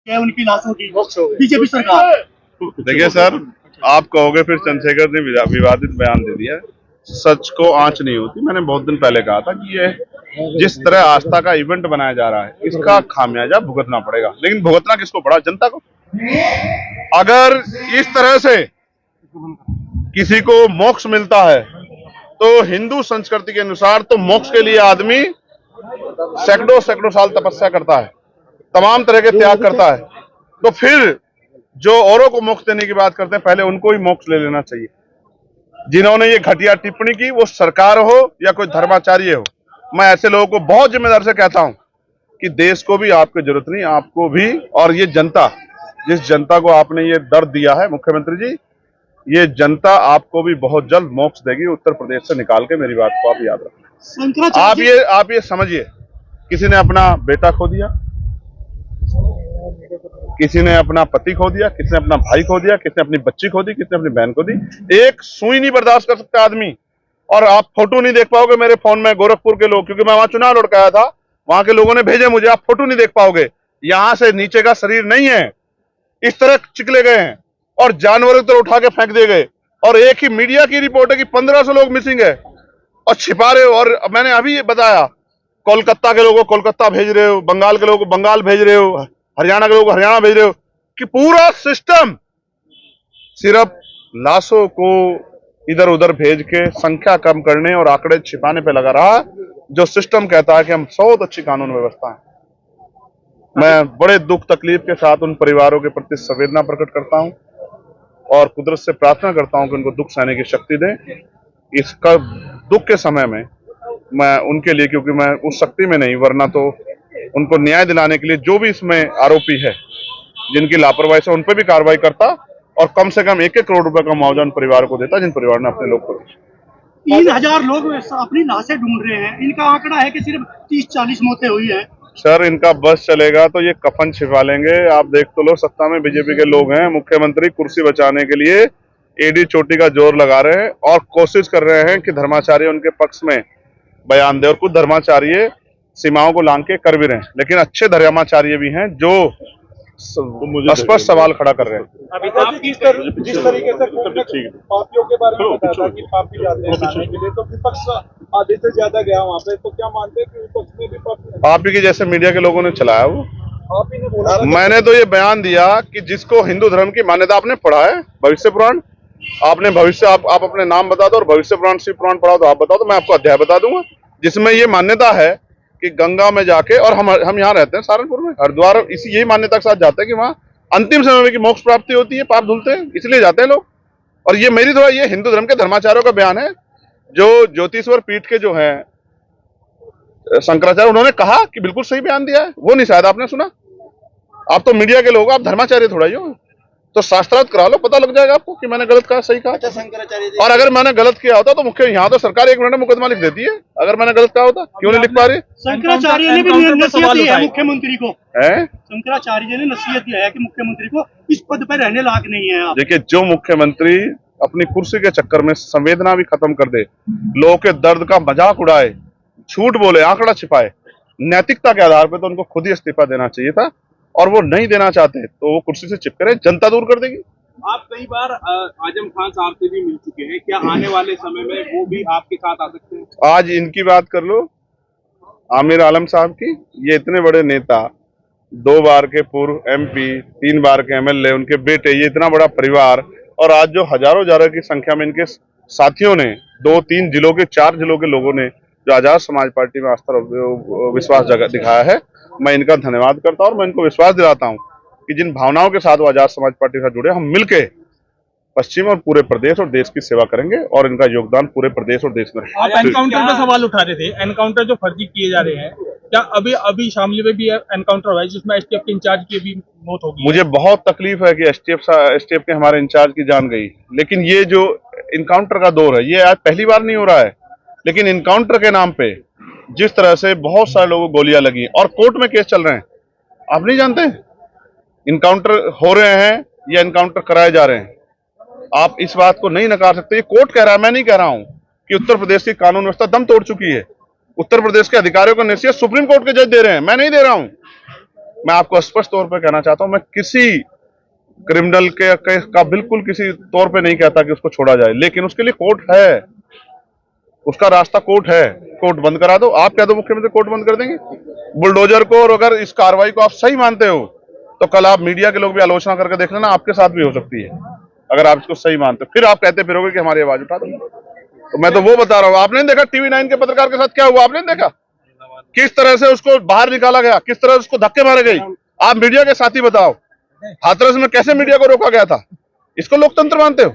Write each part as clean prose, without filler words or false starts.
क्या उनकी लाशों की बीजेपी सरकार। देखिए सर, आप कहोगे फिर चंद्रशेखर ने विवादित बयान दे दिया। सच को आंच नहीं होती। मैंने बहुत दिन पहले कहा था कि ये जिस तरह आस्था का इवेंट बनाया जा रहा है, इसका खामियाजा भुगतना पड़ेगा। लेकिन भुगतना किसको पड़ा? जनता को। अगर इस तरह से किसी को मोक्ष मिलता है तो हिंदू संस्कृति के अनुसार तो मोक्ष के लिए आदमी सैकड़ों सैकड़ों साल तपस्या करता है, तमाम तरह के त्याग करता है। तो फिर जो औरों को मोक्ष देने की बात करते हैं, पहले उनको ही मोक्ष ले लेना चाहिए। जिन्होंने ये घटिया टिप्पणी की, वो सरकार हो या कोई धर्माचार्य हो, मैं ऐसे लोगों को बहुत जिम्मेदार से कहता हूं कि देश को भी आपकी जरूरत नहीं, आपको भी। और ये जनता, जिस जनता को आपने ये दर्द दिया है मुख्यमंत्री जी, ये जनता आपको भी बहुत जल्द मोक्ष देगी उत्तर प्रदेश से निकाल के। मेरी बात को आप याद रखें। आप ये समझिए, किसी ने अपना बेटा खो दिया, किसी ने अपना पति खो दिया, किसी ने अपना भाई खो दिया, किसी ने अपनी बच्ची खो दी, किसी ने अपनी बहन खो दी। एक सुई नहीं बर्दाश्त कर सकता आदमी। और आप फोटो नहीं देख पाओगे मेरे फोन में, गोरखपुर के लोग, क्योंकि मैं वहां चुनाव लड़ के आया था, वहां के लोगों ने भेजे मुझे, आप फोटो नहीं देख पाओगे। यहां से नीचे का शरीर नहीं है, इस तरह चिकले गए हैं और जानवरों की तरह उठा के फेंक दिए गए। और एक ही मीडिया की रिपोर्ट है कि 1500 लोग मिसिंग है और छिपा रहे हो। और मैंने अभी ये बताया, कोलकाता के लोगों को कोलकाता भेज रहे हो, बंगाल के लोगों को बंगाल भेज रहे हो, हरियाणा के लोगों को हरियाणा भेज रहे हो, कि पूरा सिस्टम सिर्फ लाशों को इधर उधर भेज के संख्या कम करने और आंकड़े छिपाने पे लगा रहा, जो सिस्टम कहता है कि हम बहुत अच्छी कानून व्यवस्था है। मैं बड़े दुख तकलीफ के साथ उन परिवारों के प्रति संवेदना प्रकट करता हूं और कुदरत से प्रार्थना करता हूं कि उनको दुख सहने की शक्ति दें। इसका दुख के समय में मैं उनके लिए, क्योंकि मैं उस शक्ति में नहीं, वरना तो उनको न्याय दिलाने के लिए जो भी इसमें आरोपी है, जिनकी लापरवाही से, उन पर भी कार्रवाई करता और कम से कम 1-1 करोड़ रुपए का मुआवजा उन परिवार को देता जिन परिवार ने अपने लोग को। 3000 लोग अपनी लाशें ढूंढ रहे हैं। इनका आंकड़ा है कि सिर्फ 30-40 मौतें हुई है। सर, इनका बस चलेगा तो ये कफन छिपा लेंगे। आप देख तो लो, सत्ता में बीजेपी के लोग हैं, मुख्यमंत्री कुर्सी बचाने के लिए एडी चोटी का जोर लगा रहे हैं और कोशिश कर रहे हैं कि धर्माचार्य उनके पक्ष में बयान दे। और कुछ धर्माचार्य सीमाओं को लांघ के कर भी रहे हैं, लेकिन अच्छे धर्माचार्य भी हैं जो स्पष्ट सवाल खड़ा कर रहे हैं। अभी तक जिस तरीके से पापियों के बारे में बताया था कि पापी जाते हैं खाने के लिए, तो विपक्ष आधे से ज्यादा गया वहाँ पे, तो क्या मानते हैं कि विपक्ष में भी पापी की जैसे मीडिया के लोगों ने चलाया वो। आप ही ने बोला, मैंने तो ये बयान दिया कि जिसको हिंदू धर्म की मान्यता, आपने पढ़ा है भविष्य पुराण, आपने भविष्य, आप अपने नाम बता दो और भविष्य पुराण शिव पुराण पढ़ा तो आप बताओ, तो मैं आपको अध्याय बता दूंगा जिसमें ये मान्यता है कि गंगा में जाके, और हम यहाँ रहते हैं सहारनपुर में, हरिद्वार, इसी यही मान्यता के साथ जाते हैं कि वहाँ अंतिम समय में की मोक्ष प्राप्ति होती है, पाप धुलते हैं, इसलिए जाते हैं लोग। और ये मेरी थोड़ा, ये हिंदू धर्म के धर्माचार्यों का बयान है, जो ज्योतिश्वर पीठ के जो है शंकराचार्य, उन्होंने कहा कि बिल्कुल सही बयान दिया है। वो नहीं शायद आपने सुना, आप तो मीडिया के लोग, आप धर्माचार्य थोड़ा ही हो, तो शास्त्रार्थ करा लो, पता लग जाएगा आपको कि मैंने गलत कहा सही कहा। अच्छा, शंकराचार्य जी, और अगर मैंने गलत किया होता तो मुख्य, यहाँ तो सरकार 1 मिनट में मुकदमा लिख देती है। अगर मैंने गलत कहा होता, क्यों नहीं लिख पा रही? शंकराचार्य ने भी नसीहत दी है मुख्यमंत्री को। है शंकराचार्य ने नसीहत दिया है कि मुख्यमंत्री को इस पद पर रहने लायक नहीं है। देखिए, जो मुख्यमंत्री अपनी कुर्सी के चक्कर में संवेदना भी खत्म कर दे, लोगों के दर्द का मजाक उड़ाए, झूठ बोले, आंकड़ा छिपाए, नैतिकता के आधार पर तो उनको खुद ही इस्तीफा देना चाहिए था। और वो नहीं देना चाहते तो वो कुर्सी से चिपके रहे, जनता दूर कर देगी। आप कई बार आजम खान साहब से भी मिल चुके हैं, क्या आने वाले समय में वो भी आपके साथ आ सकते हैं? आज इनकी बात कर लो, आमिर आलम साहब की। ये इतने बड़े नेता, 2 बार के पूर्व MP, 3 बार के MLA, उनके बेटे, ये इतना बड़ा परिवार, और आज जो हजारों हजारों की संख्या में इनके साथियों ने, 2-3 जिलों के, 4 जिलों के लोगों ने जो आजाद समाज पार्टी में आस्था विश्वास दिखाया है, मैं इनका धन्यवाद करता हूं। और मैं इनको विश्वास दिलाता हूं कि जिन भावनाओं के साथ वो आजाद समाज पार्टी से जुड़े, हम मिलके पश्चिम और पूरे प्रदेश और देश की सेवा करेंगे और इनका योगदान पूरे प्रदेश और देश में रहेगा। आप एनकाउंटर पे सवाल उठा रहे थे, एनकाउंटर जो फर्जी किए जा रहे हैं, क्या अभी शामली में भी एनकाउंटर हुआ है जिसमें STF के इंचार्ज की भी मौत होगी? मुझे बहुत तकलीफ है कि STF के हमारे इंचार्ज की जान गई, लेकिन ये जो इनकाउंटर का दौर है, ये आज पहली बार नहीं हो रहा है। लेकिन इनकाउंटर के नाम पे जिस तरह से बहुत सारे लोगों को गोलियां लगी और कोर्ट में केस चल रहे हैं, आप नहीं जानते इनकाउंटर हो रहे हैं या इनकाउंटर कराए जा रहे हैं। आप इस बात को नहीं नकार सकते। ये कोर्ट कह रहा है, मैं नहीं कह रहा हूं कि उत्तर प्रदेश की कानून व्यवस्था दम तोड़ चुकी है। उत्तर प्रदेश के अधिकारियों को नसीहत सुप्रीम कोर्ट के जज दे रहे हैं, मैं नहीं दे रहा हूं। मैं आपको स्पष्ट तौर पर कहना चाहता हूं, मैं किसी क्रिमिनल का बिल्कुल किसी तौर पे नहीं कहता कि उसको छोड़ा जाए, लेकिन उसके लिए कोर्ट है, उसका रास्ता कोर्ट है। कोर्ट बंद करा दो, आप कह दो मुख्यमंत्री कोर्ट बंद कर देंगे बुलडोजर को, और अगर इस कार्रवाई को आप सही मानते हो तो कल आप मीडिया के लोग भी आलोचना करके देख लेना, आपके साथ भी हो सकती है अगर आप इसको सही मानते हो। फिर आप कहते फिरोगे कि हमारी आवाज उठा दो। तो मैं तो वो बता रहा हूँ, आपने देखा टीवी9 के पत्रकार के साथ क्या हुआ? आपने देखा किस तरह से उसको बाहर निकाला गया, किस तरह उसको धक्के मारे गई। आप मीडिया के साथी बताओ, हाथरस में कैसे मीडिया को रोका गया था? इसको लोकतंत्र मानते हो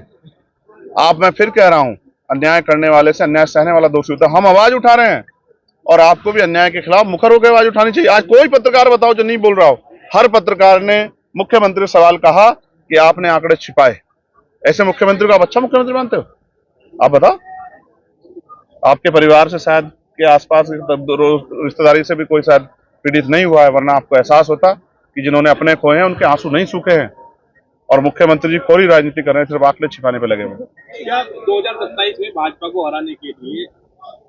आप? मैं फिर कह रहा हूं, अन्याय करने वाले से अन्याय सहने वाला दोषी होता है। हम आवाज उठा रहे हैं और आपको भी अन्याय के खिलाफ मुखर होकर आवाज उठानी चाहिए। आज कोई पत्रकार बताओ जो नहीं बोल रहा हो। हर पत्रकार ने मुख्यमंत्री से सवाल कहा कि आपने आंकड़े छिपाए। ऐसे मुख्यमंत्री को आप अच्छा मुख्यमंत्री मानते हो? आप बताओ। आपके परिवार से शायद के आसपास रिश्तेदारी से भी कोई शायद पीड़ित नहीं हुआ है, वरना आपको एहसास होता कि जिन्होंने अपने खोए हैं उनके आंसू नहीं सूखे हैं। और मुख्यमंत्री जी खोरी राजनीति कर रहे हैं, सिर्फ आंकड़े छिपाने पे लगे हुए। क्या 2027 में भाजपा को हराने के लिए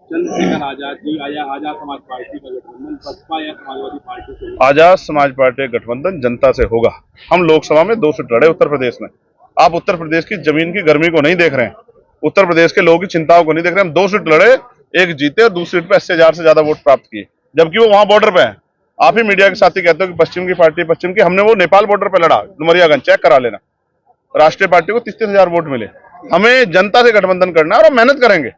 चंद्रशेखर आजाद जी आजाद समाज पार्टी का गठबंधन बसपा या समाजवादी पार्टी से? आजाद समाज पार्टी का गठबंधन जनता से होगा। हम लोकसभा में 2 सीट लड़े उत्तर प्रदेश में। आप उत्तर प्रदेश की जमीन की गर्मी को नहीं देख रहे हैं, उत्तर प्रदेश के लोगों की चिंताओं को नहीं देख रहे। हम 2 सीट लड़े, एक जीते और दूसरी सीट पे 80,000 से ज्यादा वोट प्राप्त किए, जबकि वो वहां बॉर्डर पे है। आप ही मीडिया के साथी कहते हो कि पश्चिम की पार्टी, पश्चिम की। हमने वो नेपाल बॉर्डर पे लड़ा, डुमरियागंज, चेक करा लेना। राष्ट्रीय पार्टी को 33,000 वोट मिले। हमें जनता से गठबंधन करना है और हम मेहनत करेंगे।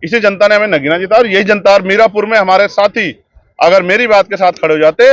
इसी जनता ने हमें नगीना जीता, और यही जनता, और मीरापुर में हमारे साथी अगर मेरी बात के साथ खड़े हो जाते